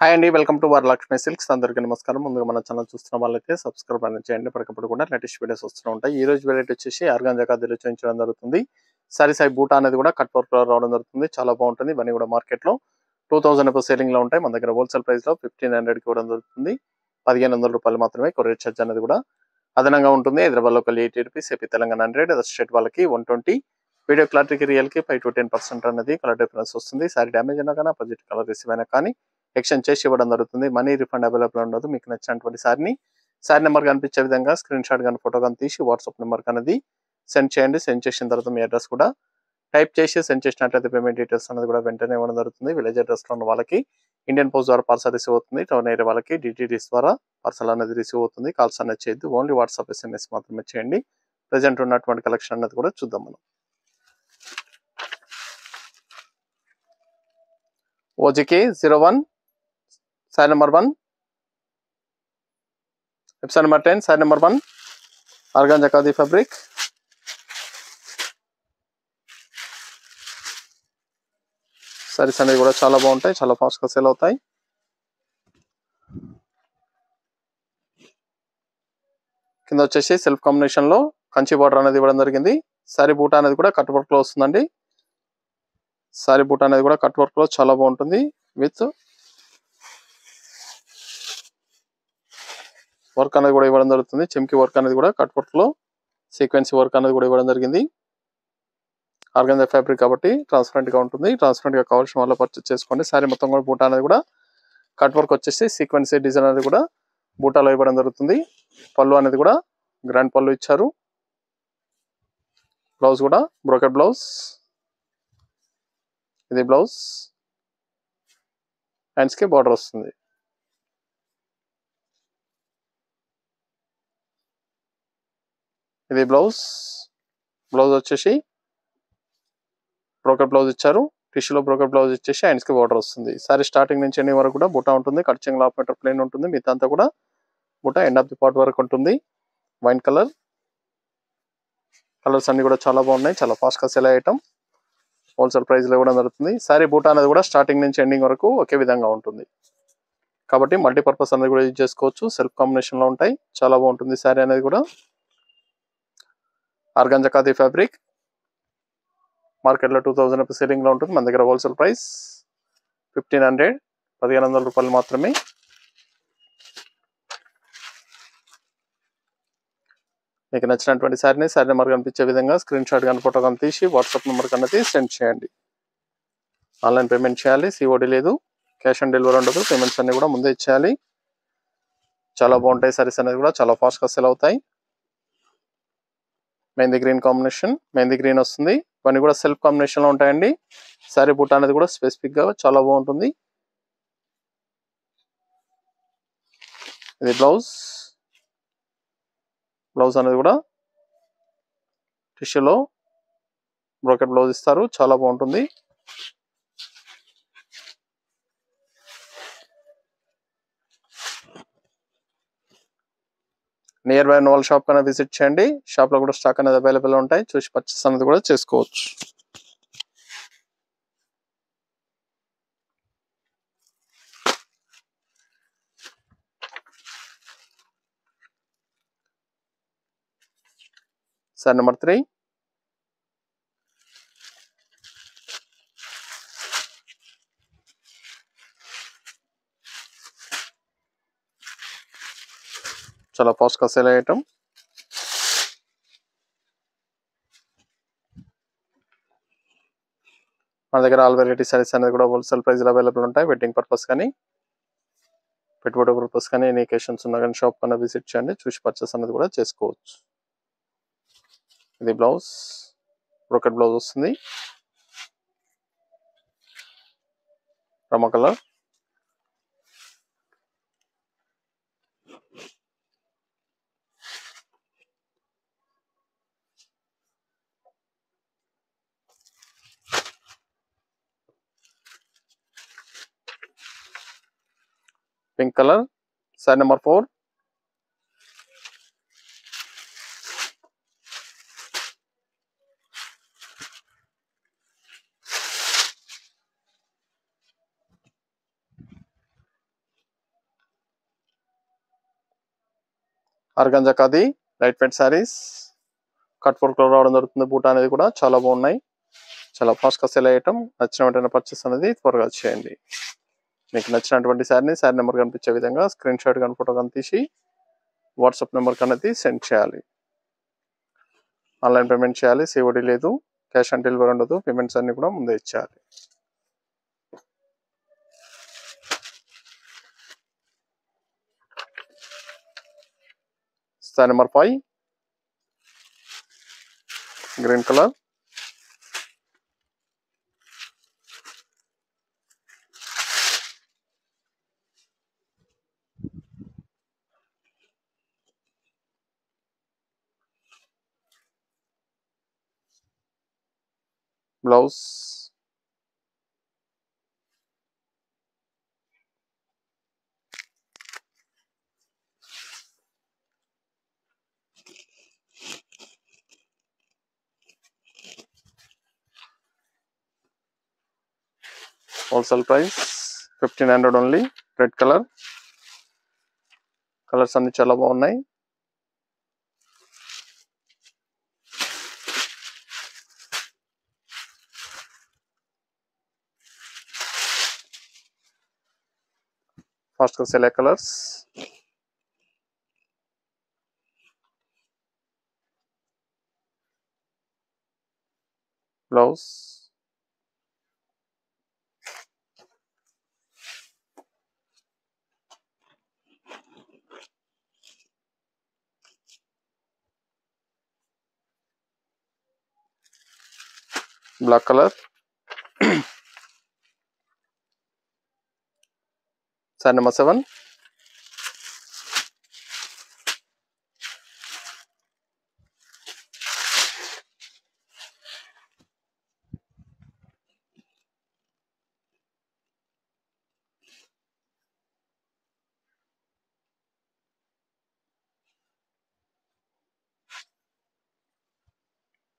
Hi అండి, welcome to Varalakshmi silks. అందరికీ నమస్కారం. ముందుగా మన ఛానల్ చూస్తున్న వాళ్ళైతే సబ్స్క్రైబ్ అనేది చేయండి. ఇప్పటికప్పుడు కూడా లేటెస్ట్ వీడియోస్ వస్తూ ఉంటాయి. ఈ రోజు వెరైటీ వచ్చేసి ఆర్గాంజా ఖాదీలో చూపించడం జరుగుతుంది. సారీ సాయి బూటా అనేది కూడా కట్ వర్క్ లో రావడం జరుగుతుంది. చాలా బాగుంటుంది. ఇవన్నీ కూడా మార్కెట్ లో 2000 అబౌవ్ సేలింగ్ లో ఉంటాయి. మన దగ్గర హోల్సేల్ ప్రైస్ లో 1500 కి ఇవ్వడం జరుగుతుంది. 1500 రూపాయలు మాత్రమే. కొరియర్ ఛార్జ్ అనేది కూడా అదనంగా ఉంటుంది. హైదరాబాద్ లో 80 rupees, AP Telangana 100, other state వాళ్ళకి 120. వీడియో క్లారిటీకి రియల్ కి 5 to 10% అనేది కలర్ డిఫరెన్స్ వస్తుంది. సారీ డ్యామేజ్ అయినా కానీ అపోజిట్ కలర్ రిసీవ్ అయినా కానీ ఎక్స్చేంజ్ చేసి ఇవ్వడం జరుగుతుంది. మనీ రిఫండ్ అవైలబుల్ ఉండదు. మీకు నచ్చినటువంటి సారీ నెంబర్ కనిపించే విధంగా స్క్రీన్ షాట్ కానీ ఫోటో కానీ తీసి వాట్సాప్ నెంబర్ అనేది సెండ్ చేయండి. సెండ్ చేసిన తర్వాత మీ అడ్రస్ కూడా టైప్ చేసి సెండ్ చేసినట్లయితే పేమెంట్ డీటెయిల్స్ అనేది కూడా వెంటనే ఇవ్వడం జరుగుతుంది. విలేజ్ అడ్రస్ లో ఉన్న వాళ్ళకి ఇండియన్ పోస్ట్ ద్వారా పార్సల్ రిసీవ్ అవుతుంది. టౌన్ ఏరియా వాళ్ళకి డిటిడిఎస్ ద్వారా పార్సల్ అనేది రిసీవ్ అవుతుంది. కాల్స్ అనేది చేయొద్దు. ఓన్లీ వాట్సాప్ SMS మాత్రమే చేయండి. ప్రెజెంట్ ఉన్నటువంటి కలెక్షన్ అనేది కూడా చూద్దాం మనం. ఓజీకే 01 sorry number 1, episode number 10, sorry number 1, organza khadi fabric. Saris అనేది కూడా చాలా బాగుంటాయి, చాలా ఫాస్ట్ గా సేల్ అవుతాయి. కింద వచ్చేసి సెల్ఫ్ కాంబినేషన్ లో కంచి బార్డర్ అనేది ఇవ్వడం జరిగింది. సారీ బూటా అనేది కూడా కట్ వర్క్ లో వస్తుందండి. సారీ బూటా అనేది కూడా కట్ వర్క్ లో చాలా బాగుంటుంది. విత్ వర్క్ అనేది కూడా ఇవ్వడం జరుగుతుంది. చెమ్కి వర్క్ అనేది కూడా కట్ వర్క్ లో సీక్వెన్సీ వర్క్ అనేది కూడా ఇవ్వడం జరిగింది. ఆర్గాంజా ఫ్యాబ్రిక్ కాబట్టి ట్రాన్స్పరెంట్ గా ఉంటుంది. ట్రాన్స్పరెంట్ గా కావాల్సిన వాళ్ళు పర్చేస్ చేసుకోండి. సారీ మొత్తం కూడా బూటా అనేది కూడా కట్ వర్క్ వచ్చేసి సీక్వెన్సీ డిజైన్ అనేది కూడా బూటాలో ఇవ్వడం జరుగుతుంది. పళ్ళు అనేది కూడా గ్రాండ్ పళ్ళు ఇచ్చారు. బ్లౌజ్ కూడా బ్రోకెట్ బ్లౌజ్. ఇది బ్లౌజ్, హ్యాండ్స్ కి బార్డర్ వస్తుంది. ఇది బ్లౌజ్. బ్లౌజ్ వచ్చేసి బ్రోకెట్ బ్లౌజ్ ఇచ్చారు. టిష్యూలో బ్రోకెట్ బ్లౌజ్ ఇచ్చేసి హ్యాండ్స్ కి బార్డర్ వస్తుంది. సారీ స్టార్టింగ్ నుంచి ఎండింగ్ వరకు కూడా బుటా ఉంటుంది. కట్చింగ్ హాఫ్ మీటర్ ప్లేన్ ఉంటుంది. మిగతా అంతా కూడా బుటా ఎండ్ ఆఫ్ ది పార్ట్ వరకు ఉంటుంది. Wine colour. కలర్స్ అన్ని కూడా చాలా బాగున్నాయి. చాలా ఫాస్ట్ గా సెల్ అయ్యటం. హోల్సేల్ ప్రైస్ లో ఇవ్వడం జరుగుతుంది. సారీ బూటా అనేది కూడా స్టార్టింగ్ నుంచి ఎండింగ్ వరకు ఒకే విధంగా ఉంటుంది. కాబట్టి మల్టీపర్పస్ అనేది కూడా యూజ్ చేసుకోవచ్చు. సెల్ఫ్ కాంబినేషన్ లో ఉంటాయి. చాలా బాగుంటుంది సారీ అనేది కూడా. ఆర్గాంజా ఖాదీ ఫ్యాబ్రిక్ మార్కెట్ లో 2000 రూపీస్ సేలింగ్ లో ఉంటుంది. మన దగ్గర హోల్సేల్ ప్రైస్ 1500, 1500 రూపాయలు మాత్రమే. మీకు నచ్చినటువంటి సారీ నెంబర్ కనిపించే విధంగా స్క్రీన్ షాట్ కానీ ఫోటో కానీ తీసి వాట్సాప్ నెంబర్ అనేది సెండ్ చేయండి. ఆన్లైన్ పేమెంట్ చేయాలి. సిఓడి లేదు. క్యాష్ ఆన్ డెలివరీ ఉండదు. పేమెంట్స్ అన్ని కూడా ముందే ఇచ్చేయాలి. చాలా బాగుంటాయి సారీస్ అనేది కూడా. చాలా ఫాస్ట్ గా సెల్ అవుతాయి. Mehndi green combination, mehndi green వస్తుంది. ఇవన్నీ కూడా సెల్ఫ్ కాంబినేషన్ లో ఉంటాయండి. సారీ బూటా అనేది కూడా స్పెసిఫిక్ గా చాలా బాగుంటుంది. ఇది బ్లౌజ్. బ్లౌజ్ అనేది కూడా టిష్యూలో బ్రోకెట్ బ్లౌజ్ ఇస్తారు. చాలా బాగుంటుంది. నియర్ బై ఉన్న వాళ్ళ షాప్ కన్నా విజిట్ చేయండి. షాప్ లో కూడా స్టాక్ అనేది అవైలబుల్ ఉంటాయి. చూసి పర్చేస్ అనేది కూడా చేసుకోవచ్చు. సారీ నెంబర్ 3, చాలా ఫాస్ట్ గా సేల్ అయ్యటం. మన దగ్గర ఆల్ వెరైటీ సారీస్ అనేది కూడా హోల్సేల్ ప్రైస్ లో అవైలబుల్ ఉంటాయి. వెడ్డింగ్ పర్పస్ కానీ పెట్టుబడి పర్పస్ కానీ ఎనీ ఒకేషన్స్ ఉన్నా కానీ షాప్ కన్నా విజిట్ చేయండి. చూసి పర్చేస్ అనేది కూడా చేసుకోవచ్చు. ఇది బ్లౌజ్. బ్రోకెట్ బ్లౌజ్ వస్తుంది. Rama colour. Pink colour. Sorry number 4, organza khadi light weight saris cut work లో రావడం జరుగుతుంది. బూటా అనేది కూడా చాలా బాగున్నాయి. చాలా ఫాస్ట్ గా సెల్ అయ్యటం. నచ్చిన వెంటనే పర్చేస్ అనేది త్వరగా చేయండి. మీకు నచ్చినటువంటి శారీ నెంబర్ కనిపించే విధంగా స్క్రీన్ షాట్ కానీ ఫోటో కానీ తీసి వాట్సాప్ నెంబర్ అనేది సెండ్ చేయాలి. ఆన్లైన్ పేమెంట్ చేయాలి. సిఓడి లేదు. క్యాష్ ఆన్ డెలివరీ ఉండదు. పేమెంట్స్ అన్ని కూడా ముందే ఇచ్చేయాలి. Sari number 5 green colour. Blouse wholesale price 1500 only. Red colour. Colours అన్ని చాలా బాగున్నాయి. ఫాస్ట్ గా sell colours. Blouse black colour. Sari number 7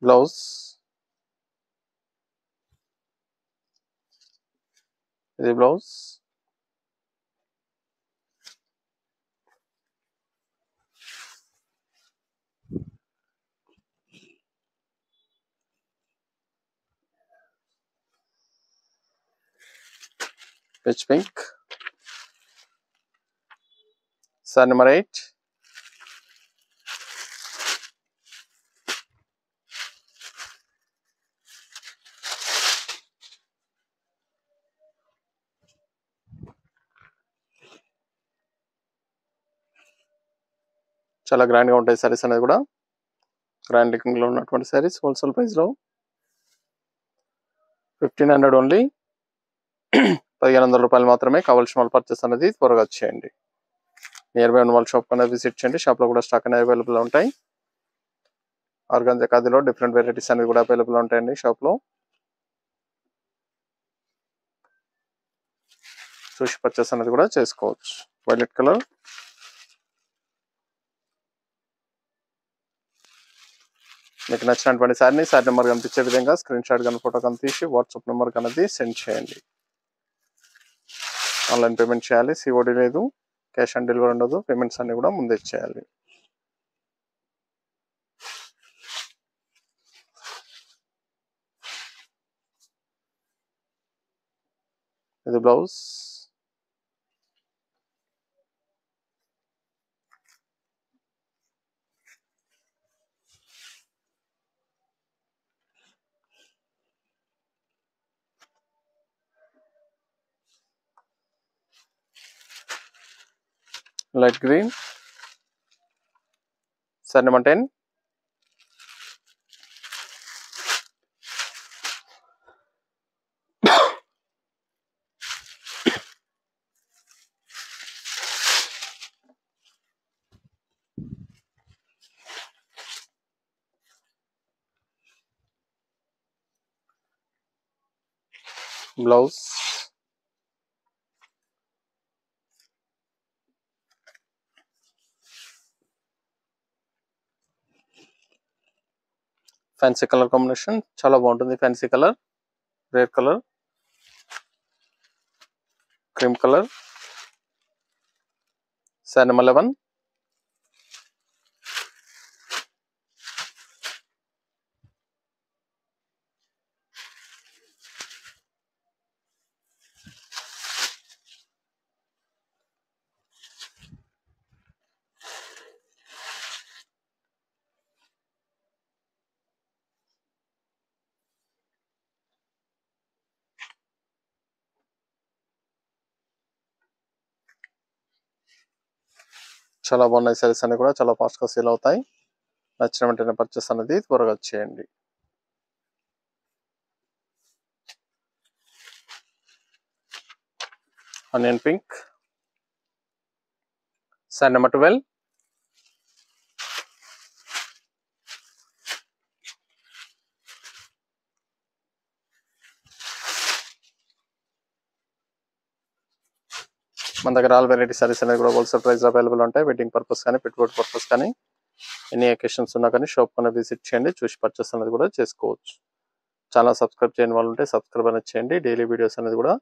blouse ఇది blouse. Peach pink. Sari number 8 చాలా గ్రాండ్ గా ఉంటాయి సారీస్ అనేది కూడా. గ్రాండ్ లుకింగ్ లో ఉన్నటువంటి సారీస్ హోల్సేల్ ప్రైస్ లో 1500 ఓన్లీ. 1500 రూపాయలు మాత్రమే. కావాల్సిన వాళ్ళు పర్చేస్ అనేది త్వరగా చేయండి. నియర్ బై ఉన్న వాళ్ళ షాప్ అనేది విజిట్ చేయండి. షాప్ లో కూడా స్టాక్ అనేది అవైలబుల్ ఉంటాయి. ఆర్గాంజా ఖాదీలో డిఫరెంట్ వెరైటీస్ అనేది కూడా అవైలబుల్ ఉంటాయండి షాప్ లో. చూసి పర్చేస్ అనేది కూడా చేసుకోవచ్చు. Violet colour. మీకు నచ్చినటువంటి శారీ నెంబర్ కనిపించే విధంగా స్క్రీన్ షాట్ కానీ ఫోటో కానీ తీసి వాట్సాప్ నెంబర్ అనేది సెండ్ చేయండి. ఆన్లైన్ పేమెంట్ చేయాలి. సిఓడి లేదు. క్యాష్ ఆన్ డెలివరీ ఉండదు. పేమెంట్స్ అన్ని కూడా ముందే చేయాలి. ఇది blouse. Light green. Sari number 10 blouse. Fancy colour combination చాలా బాగుంటుంది. Fancy colour. Rare colour. Cream colour. Sari number 11 చాలా బాగున్నాయి సారీస్ అన్ని కూడా చాలా ఫాస్ట్ గా సేల్ అవుతాయి. నచ్చిన వెంటనే పర్చేస్ అనేది త్వరగా చేయండి. ఆనియన్ పింక్, సారీ నెంబర్ 12, మన దగ్గర ఆల్ వెరైటీ సారీస్ అనేది కూడా హోల్సేల్ ప్రైస్ అవైలబుల్ ఉంటాయి. వెడ్డింగ్ పర్పస్ కానీ పెట్టుబడి పర్పస్ కానీ ఎనీ అకేషన్స్ ఉన్నా కానీ షాప్ కన్నా విజిట్ చేయండి, చూసి పర్చేస్ అనేది కూడా చేసుకోవచ్చు. ఛానల్ సబ్స్క్రైబ్ చేయని వాళ్ళు ఉంటే సబ్స్క్రైబ్ అనేది చేయండి. డైలీ వీడియోస్ అనేది కూడా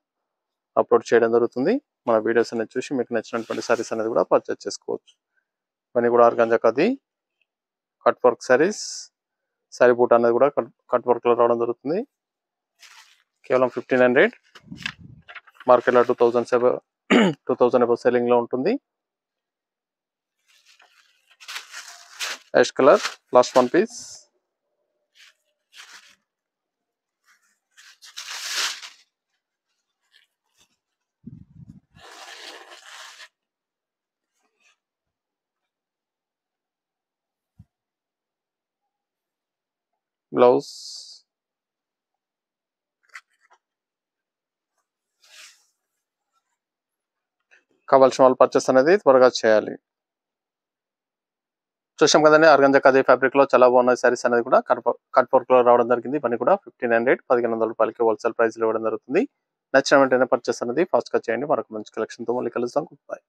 అప్లోడ్ చేయడం జరుగుతుంది. మన వీడియోస్ అనేది చూసి మీకు నచ్చినటువంటి సారీస్ అనేది కూడా పర్చేస్ చేసుకోవచ్చు. ఇవన్నీ కూడా organza khadi cut work saris. Sorry boot అనేది కూడా కట్ వర్క్ లో రావడం జరుగుతుంది. కేవలం 1500, మార్కెట్లో 2000 అబౌవ్ సెల్లింగ్ లో ఉంటుంది. Ash colour last one piece. Blouse, కావాల్సిన వాళ్ళు పర్చేస్ అనేది త్వరగా చేయాలి. చూసాం కదండి, ఆర్గాంజా ఖాదీ ఫ్యాబ్రిక్ లో చాలా బాగున్నాయి సారీస్ అనేది కూడా కట్ వర్క్ లో రావడం జరిగింది. ఇవన్నీ కూడా 1500 రూపాయలకి హోల్సేల్ ప్రైస్ లో ఇవ్వడం జరుగుతుంది. నచ్చిన వెంటనే పర్చేస్ అనేది ఫాస్ట్ గా చేయండి. మరొక మంచి కలెక్షన్ తో మళ్ళీ కలుద్దాం. Good bye.